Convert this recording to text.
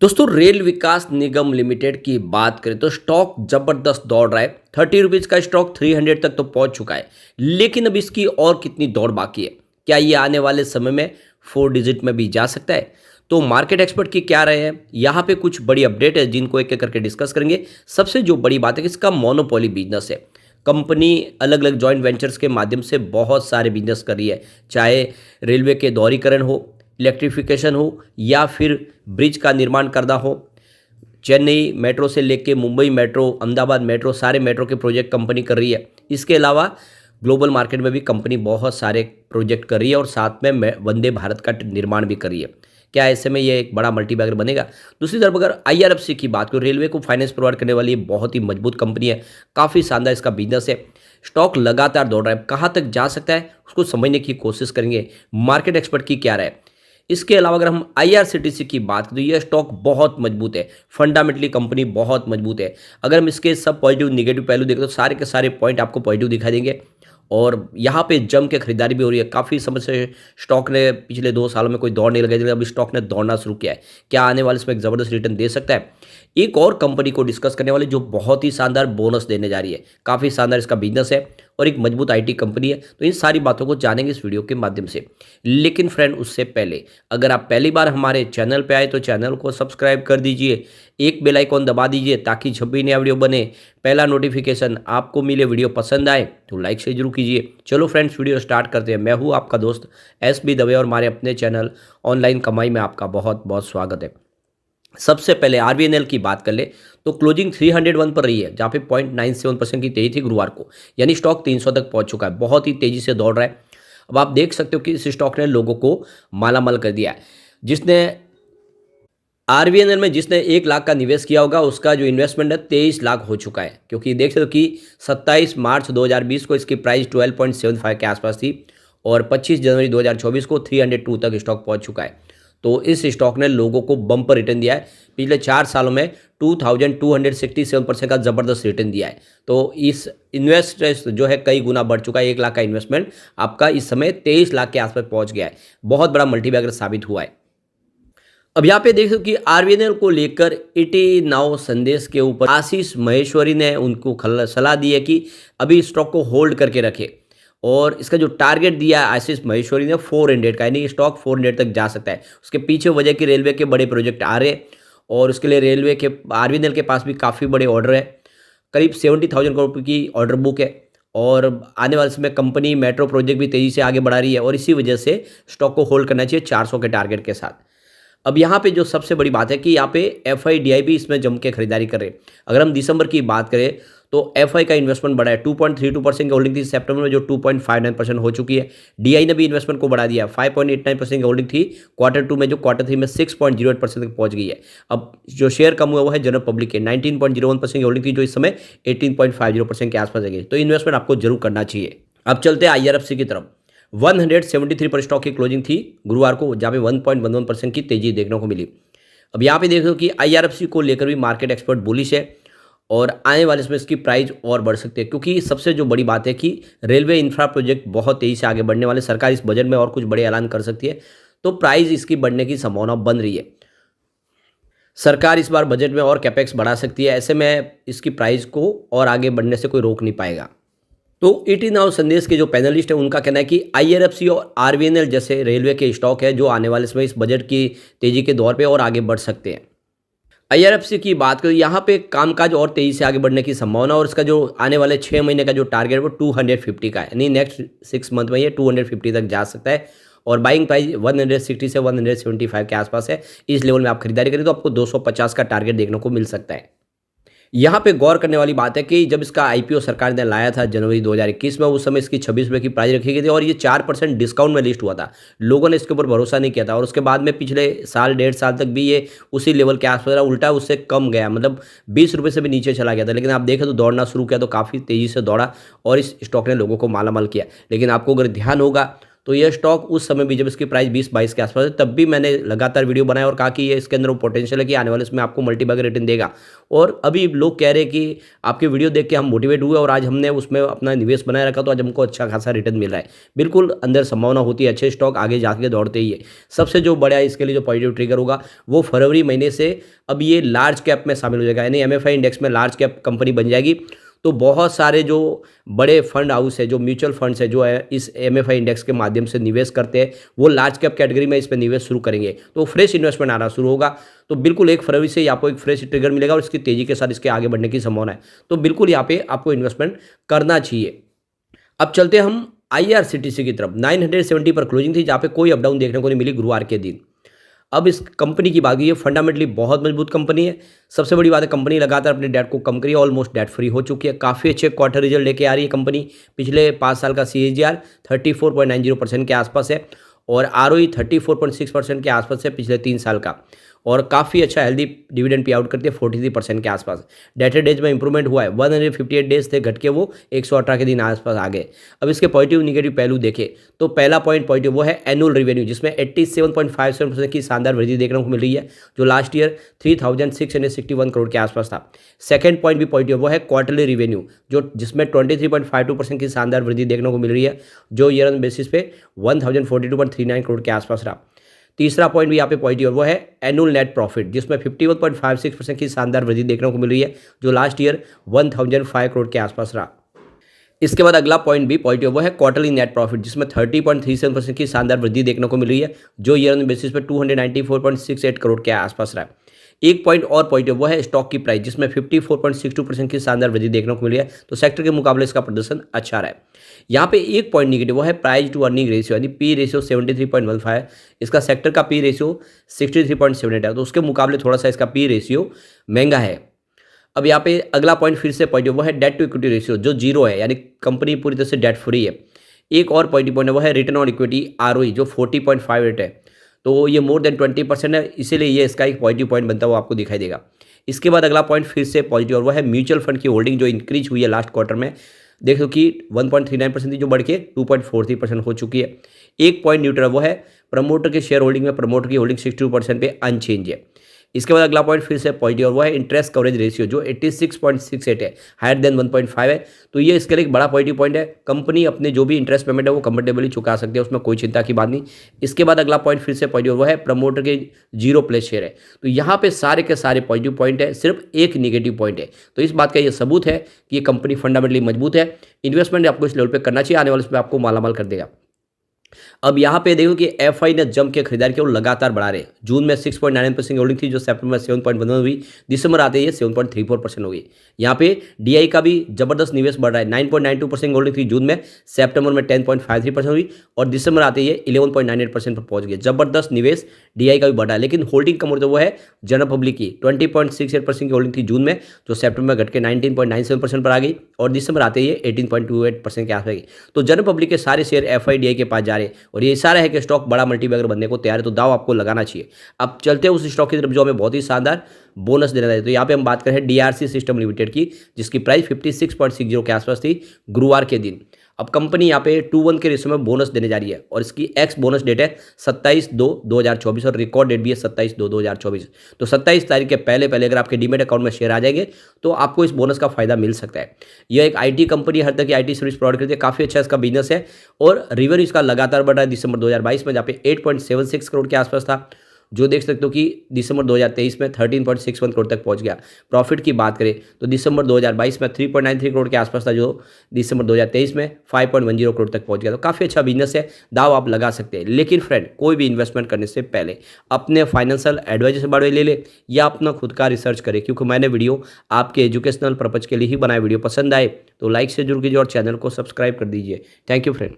दोस्तों रेल विकास निगम लिमिटेड की बात करें तो स्टॉक जबरदस्त दौड़ रहा है। 30 रुपीज़ का स्टॉक 300 तक तो पहुंच चुका है। लेकिन अब इसकी और कितनी दौड़ बाकी है? क्या ये आने वाले समय में 4 डिजिट में भी जा सकता है? तो मार्केट एक्सपर्ट की क्या राय है, यहाँ पे कुछ बड़ी अपडेट है जिनको एक एक करके डिस्कस करेंगे। सबसे जो बड़ी बात है कि इसका मोनोपोली बिजनेस है। कंपनी अलग अलग जॉइंट वेंचर्स के माध्यम से बहुत सारे बिजनेस कर रही है, चाहे रेलवे के दोहरीकरण हो, इलेक्ट्रिफिकेशन हो या फिर ब्रिज का निर्माण करना हो। चेन्नई मेट्रो से लेके मुंबई मेट्रो, अहमदाबाद मेट्रो, सारे मेट्रो के प्रोजेक्ट कंपनी कर रही है। इसके अलावा ग्लोबल मार्केट में भी कंपनी बहुत सारे प्रोजेक्ट कर रही है और साथ में वंदे भारत का निर्माण भी कर रही है। क्या ऐसे में ये एक बड़ा मल्टीबैगर बनेगा? दूसरी तरफ अगर आईआरएफसी की बात करें, रेलवे को फाइनेंस प्रोवाइड करने वाली ये बहुत ही मजबूत कंपनी है। काफ़ी शानदार इसका बिजनेस है। स्टॉक लगातार दौड़ रहा है, कहाँ तक जा सकता है उसको समझने की कोशिश करेंगे। मार्केट एक्सपर्ट की क्या राय है? इसके अलावा अगर हम आईआरसीटीसी की बात करें तो यह स्टॉक बहुत मजबूत है। फंडामेंटली कंपनी बहुत मजबूत है। अगर हम इसके सब पॉजिटिव निगेटिव पहलू देखें तो सारे के सारे पॉइंट आपको पॉजिटिव दिखाई देंगे और यहाँ पे जम के खरीदारी भी हो रही है। काफ़ी समय से स्टॉक ने पिछले 2 सालों में कोई दौड़ नहीं लगाई, अब स्टॉक ने दौड़ना शुरू किया है। क्या आने वाले इसमें एक ज़बरदस्त रिटर्न दे सकता है? एक और कंपनी को डिस्कस करने वाले जो बहुत ही शानदार बोनस देने जा रही है। काफ़ी शानदार इसका बिजनेस है और एक मजबूत आईटी कंपनी है। तो इन सारी बातों को जानेंगे इस वीडियो के माध्यम से। लेकिन फ्रेंड, उससे पहले अगर आप पहली बार हमारे चैनल पे आए तो चैनल को सब्सक्राइब कर दीजिए, एक बेल आइकॉन दबा दीजिए ताकि जब भी नया वीडियो बने पहला नोटिफिकेशन आपको मिले। वीडियो पसंद आए तो लाइक से जरूर कीजिए। चलो फ्रेंड्स, वीडियो स्टार्ट करते हैं। मैं हूँ आपका दोस्त SB दवे और हमारे अपने चैनल ऑनलाइन कमाई में आपका बहुत बहुत स्वागत है। सबसे पहले आरबीएनएल की बात कर ले तो क्लोजिंग 301 पर रही है, जहाँ पे 0.97% की तेजी थी गुरुवार को, यानी स्टॉक 300 तक पहुंच चुका है। बहुत ही तेजी से दौड़ रहा है। अब आप देख सकते हो कि इस स्टॉक ने लोगों को मालामाल कर दिया है। जिसने आरबीएनएल में जिसने 1 लाख का निवेश किया होगा उसका जो इन्वेस्टमेंट है 23 लाख हो चुका है, क्योंकि देख सकते हो कि 27 मार्च 2020 को इसकी प्राइस 12.75 के आसपास थी और 25 जनवरी 2024 को 302 तक स्टॉक पहुंच चुका है। तो इस स्टॉक ने लोगों को बम्पर रिटर्न दिया है। पिछले 4 सालों में 2267% का ज़बरदस्त रिटर्न दिया है। तो इस इन्वेस्टर्स जो है कई गुना बढ़ चुका है। 1 लाख का इन्वेस्टमेंट आपका इस समय 23 लाख के आसपास पहुंच गया है। बहुत बड़ा मल्टीबैगर साबित हुआ है। अब यहाँ पे देख सकते हो कि आरबीएनएल को लेकर इटी नाउ संदेश के ऊपर आशीष महेश्वरी ने उनको सलाह दी है कि अभी स्टॉक को होल्ड करके रखे और इसका जो टारगेट दिया है आशीष महेश्वरी ने 400 का, यानी स्टॉक 400 तक जा सकता है। उसके पीछे वजह की रेलवे के बड़े प्रोजेक्ट आ रहे हैं और उसके लिए रेलवे के आरबीएनएल के पास भी काफ़ी बड़े ऑर्डर है। करीब 70,000 करोड़ रुपये की ऑर्डर बुक है और आने वाले समय कंपनी मेट्रो प्रोजेक्ट भी तेज़ी से आगे बढ़ा रही है और इसी वजह से स्टॉक को होल्ड करना चाहिए 400 के टारगेट के साथ। अब यहाँ पे जो सबसे बड़ी बात है कि यहाँ पे एफआईडीआई भी इसमें जम के खरीदारी कर रहे हैं। अगर हम दिसंबर की बात करें तो एफआई का इन्वेस्टमेंट बढ़ा है। 2.32% की होल्डिंग थी सितंबर में, जो 2.59% हो चुकी है। डीआई ने भी इन्वेस्टमेंट को बढ़ा दिया। 5.89% की होल्डिंग थी Q2 में, जो Q3 में 6.08% तक पहुंच गई है। अब जो शेयर कम हुआ वो है जनरल पब्लिक के। 19.01% की होल्डिंग थी, जो इस समय 18.50% के आसपास है। तो इन्वेस्टमेंट आपको जरूर करना चाहिए। अब चलते हैं आईआरएफसी की तरफ। 173 पर स्टॉक की क्लोजिंग थी गुरुवार को, जहाँ पे 1.11% की तेजी देखने को मिली। अब यहाँ पे देखो कि आईआरएफसी को लेकर भी मार्केट एक्सपर्ट बुलिश है और आने वाले इसमें इसकी प्राइस और बढ़ सकती है, क्योंकि सबसे जो बड़ी बात है कि रेलवे इंफ्रा प्रोजेक्ट बहुत तेजी से आगे बढ़ने वाले। सरकार इस बजट में और कुछ बड़े ऐलान कर सकती है, तो प्राइस इसकी बढ़ने की संभावना बन रही है। सरकार इस बार बजट में और कैपेक्स बढ़ा सकती है। ऐसे में इसकी प्राइस को और आगे बढ़ने से कोई रोक नहीं पाएगा। तो ईटी नाउ संदेश के जो पैनलिस्ट है उनका कहना है कि आईआरएफसी और आरबीएनएल जैसे रेलवे के स्टॉक है जो आने वाले समय इस बजट की तेजी के दौर पे और आगे बढ़ सकते हैं। आईआरएफसी की बात करें, यहाँ पे कामकाज और तेजी से आगे बढ़ने की संभावना और इसका जो आने वाले 6 महीने का जो टारगेट है वो 250 का है, यानी नेक्स्ट 6 मंथ में ये 250 तक जा सकता है और बाइंग प्राइस 160 से 175 के आसपास है। इस लेवल में आप खरीदारी करें तो आपको 250 का टारगेट देखने को मिल सकता है। यहाँ पे गौर करने वाली बात है कि जब इसका आईपीओ सरकार ने लाया था जनवरी 2021 में, उस समय इसकी 26 रुपये की प्राइस रखी गई थी और ये 4% डिस्काउंट में लिस्ट हुआ था। लोगों ने इसके ऊपर भरोसा नहीं किया था और उसके बाद में पिछले साल 1.5 साल तक भी ये उसी लेवल के आसपास रहा, उल्टा उससे कम गया, मतलब 20 रुपये से भी नीचे चला गया था। लेकिन आप देखें तो दौड़ना शुरू किया तो काफ़ी तेज़ी से दौड़ा और इस स्टॉक ने लोगों को मालामाल किया। लेकिन आपको अगर ध्यान होगा तो यह स्टॉक उस समय भी जब इसकी प्राइस 20-22 के आसपास है, तब भी मैंने लगातार वीडियो बनाया और कहा कि ये इसके अंदर वो पोटेंशियल है कि आने वाले इसमें आपको मल्टीबैगर रिटर्न देगा। और अभी लोग कह रहे हैं कि आपकी वीडियो देख के हम मोटिवेट हुए और आज हमने उसमें अपना निवेश बनाए रखा, तो आज हमको अच्छा खासा रिटर्न मिल रहा है। बिल्कुल अंदर संभावना होती है, अच्छे स्टॉक आगे जाके दौड़ते ही है। सबसे जो बड़ा इसके लिए जो पॉजिटिव ट्रिगर होगा वो फरवरी महीने से अब ये लार्ज कैप में शामिल हो जाएगा, यानी एमएफआई इंडेक्स में लार्ज कैप कंपनी बन जाएगी। तो बहुत सारे जो बड़े फंड हाउस है, जो म्यूचुअल फंड्स है, जो है इस एमएफआई इंडेक्स के माध्यम से निवेश करते हैं, वो लार्ज कैप कैटेगरी में इस पर निवेश शुरू करेंगे, तो फ्रेश इन्वेस्टमेंट आना शुरू होगा। तो बिल्कुल 1 फरवरी से आपको एक फ्रेश ट्रिगर मिलेगा और इसकी तेजी के साथ इसके आगे बढ़ने की संभावना है। तो बिल्कुल यहाँ पे आपको इन्वेस्टमेंट करना चाहिए। अब चलते हैं हम आईआरसीटीसी की तरफ। 970 पर क्लोजिंग थी, जहाँ पे कोई अप डाउन देखने को नहीं मिली गुरुवार के दिन। अब इस कंपनी की बात की, ये फंडामेंटली बहुत मजबूत कंपनी है। सबसे बड़ी बात है, कंपनी लगातार अपने डेट को कम करी है, ऑलमोस्ट डेट फ्री हो चुकी है। काफ़ी अच्छे क्वार्टर रिजल्ट लेके आ रही है कंपनी। पिछले 5 साल का CAGR 34.90% के आसपास है और ROE 34.6% के आसपास है पिछले 3 साल का, और काफ़ी अच्छा हेल्दी डिविडेंड पे आउट करती है 43% के आसपास। डेटर डेज में इंप्रूवमेंट हुआ है, 158 डेज थे, घट के वो 118 के दिन आसपास आ गए। अब इसके पॉजिटिव निगेटिव पहलू देखें तो पहला पॉइंट पॉजिटिव वो है एनुअल रेवेन्यू, जिसमें 87.57% की शानदार वृद्धि देखने को मिल रही है, जो लास्ट ईयर 3661 करोड़ के आसपास था। सेकेंड पॉइंट भी पॉजिटिव वो है क्वार्टरली रेवेन्यू, जो जिसमें 23.52% की शानदार वृद्धि देखने को मिल रही है, जो ईयर ऑन बेसिस पे 1042.39 करोड़ के आसपास रहा। तीसरा पॉइंट भी यहाँ पे पॉजिटिव वो है एनुअल नेट प्रॉफिट, जिसमें 51.56% की शानदार वृद्धि देखने को मिल रही है, जो लास्ट ईयर 1005 करोड़ के आसपास रहा। इसके बाद अगला पॉइंट भी पॉजिटिव वो है क्वार्टरली नेट प्रॉफिट, जिसमें 30.37% की शानदार वृद्धि देखने को मिल रही है, जो ईयर ऑन बेसिस पे 294.68 करोड़ के आसपास रहा। एक पॉइंट और पॉजिटिव वो है स्टॉक की प्राइस, जिसमें 54.62% की शानदार वृद्धि देखने को मिली है, तो सेक्टर के मुकाबले इसका प्रदर्शन अच्छा रहा है। यहाँ पे एक पॉइंट निगेटिव वो है प्राइस टू अर्निंग रेशियो, यानी पी रेशियो 73.15 है। इसका सेक्टर का पी रेशियो 63.78 है, तो उसके मुकाबले थोड़ा सा इसका पी रेशियो महंगा है। अब यहाँ पे अगला पॉइंट फिर से पॉजिटिव वो है डेट टू इक्विटी रेशियो, जो 0 है, यानी कंपनी पूरी तरह से डेट फ्री है। एक और पॉजिटिव पॉइंट वो है रिटर्न ऑन इक्विटी ROE, जो 40.58 है, तो ये मोर देन 20% है, इसीलिए ये इसका एक पॉजिटिव पॉइंट बनता हुआ आपको दिखाई देगा। इसके बाद अगला पॉइंट फिर से पॉजिटिव और वो है म्यूचुअल फंड की होल्डिंग, जो इंक्रीज हुई है लास्ट क्वार्टर में। देखो कि 1.39% थी, जो बढ़ के 2.43% हो चुकी है। एक पॉइंट न्यूट्रल वो है प्रमोटर के शेयर होल्डिंग में, प्रमोटर की होल्डिंग 62% पे अनचेंज है। इसके बाद अगला पॉइंट फिर से पॉजिटिव और वो है इंटरेस्ट कवरेज रेशियो, जो 86.68 है, हायर देन 1.5 है, तो ये इसके लिए एक बड़ा पॉजिटिव पॉइंट है। कंपनी अपने जो भी इंटरेस्ट पेमेंट है वो कंफर्टेबली चुका सकती है, उसमें कोई चिंता की बात नहीं। इसके बाद अगला पॉइंट फिर से पॉजिटिव वो है प्रमोटर के 0 प्लस शेयर है। तो यहाँ पे सारे के सारे पॉजिटिव पॉइंट है, सिर्फ एक निगेटिव पॉइंट है। तो इस बात का ये सबूत है कि ये कंपनी फंडामेंटली मजबूत है। इन्वेस्टमेंट आपको इस लेवल पर करना चाहिए, आने वाले इसमें आपको मालामाल कर देगा। अब यहाँ पे देखो कि एफआई ने जम के खरीदारी की और लगातार बढ़ा रहे। जून में 6.99% होल्डिंग थी, जो सितंबर में 7.11 हुई, दिसंबर आते ही 7.34% हो गई। यहाँ पे डीआई का भी जबरदस्त निवेश बढ़ रहा है। 9.92% होल्डिंग थी जून में, सितंबर में 10.53% हुई और दिसंबर आते ही 11.98% पर पहुंच गए। जबरदस्त निवेश डीआई का भी बढ़ा है, लेकिन होल्डिंग कम होती है वो है जनरल पब्लिक की। 20.68% की होल्डिंग थी जून में, जो सितंबर में घट के 19.97% पर आ गई और दिसंबर आते ही 18.28% के आसपास गई। तो जनरल पब्लिक के सारे शेयर एफआई डीआई के पास जा रहे और ये इशारा है कि स्टॉक बड़ा मल्टीबैगर बनने को तैयार है, तो दाव आपको लगाना चाहिए। अब चलते हैं उस स्टॉक की तरफ जो हमें बहुत ही शानदार बोनस देना है। तो यहाँ पे हम बात करें डीआरसी सिस्टम लिमिटेड की, जिसकी प्राइस 56.60 के आसपास थी गुरुवार के दिन। अब कंपनी यहाँ पे 2:1 के रेशो में बोनस देने जा रही है और इसकी एक्स बोनस डेट है 27/2/2024 और रिकॉर्ड डेट भी है 27/2/2024। तो 27 तारीख के पहले अगर आपके डीमेट अकाउंट में शेयर आ जाएंगे तो आपको इस बोनस का फायदा मिल सकता है। यह एक आईटी कंपनी हर तरह की आईटी सर्विस प्रोवाइड करती है, काफ़ी अच्छा इसका बिजनेस है और रेवेन्यू इसका लगातार बढ़ रहा है। दिसंबर 2022 में जहाँ पे 8.76 करोड़ के आसपास था, जो देख सकते हो कि दिसंबर 2023 में 13.61 करोड़ तक पहुंच गया। प्रॉफिट की बात करें तो दिसंबर 2022 में 3.93 करोड़ के आसपास था, जो दिसंबर 2023 में 5.10 करोड़ तक पहुंच गया। तो काफ़ी अच्छा बिजनेस है, दाव आप लगा सकते हैं। लेकिन फ्रेंड, कोई भी इन्वेस्टमेंट करने से पहले अपने फाइनेंशियल एडवाइजर से बारे में ले ले या अपना खुद का रिसर्च करें, क्योंकि मैंने वीडियो आपके एजुकेशनल पर्पज के लिए ही बनाया। वीडियो पसंद आए तो लाइक से जुड़ कीजिए और चैनल को सब्सक्राइब कर दीजिए। Thank you friend.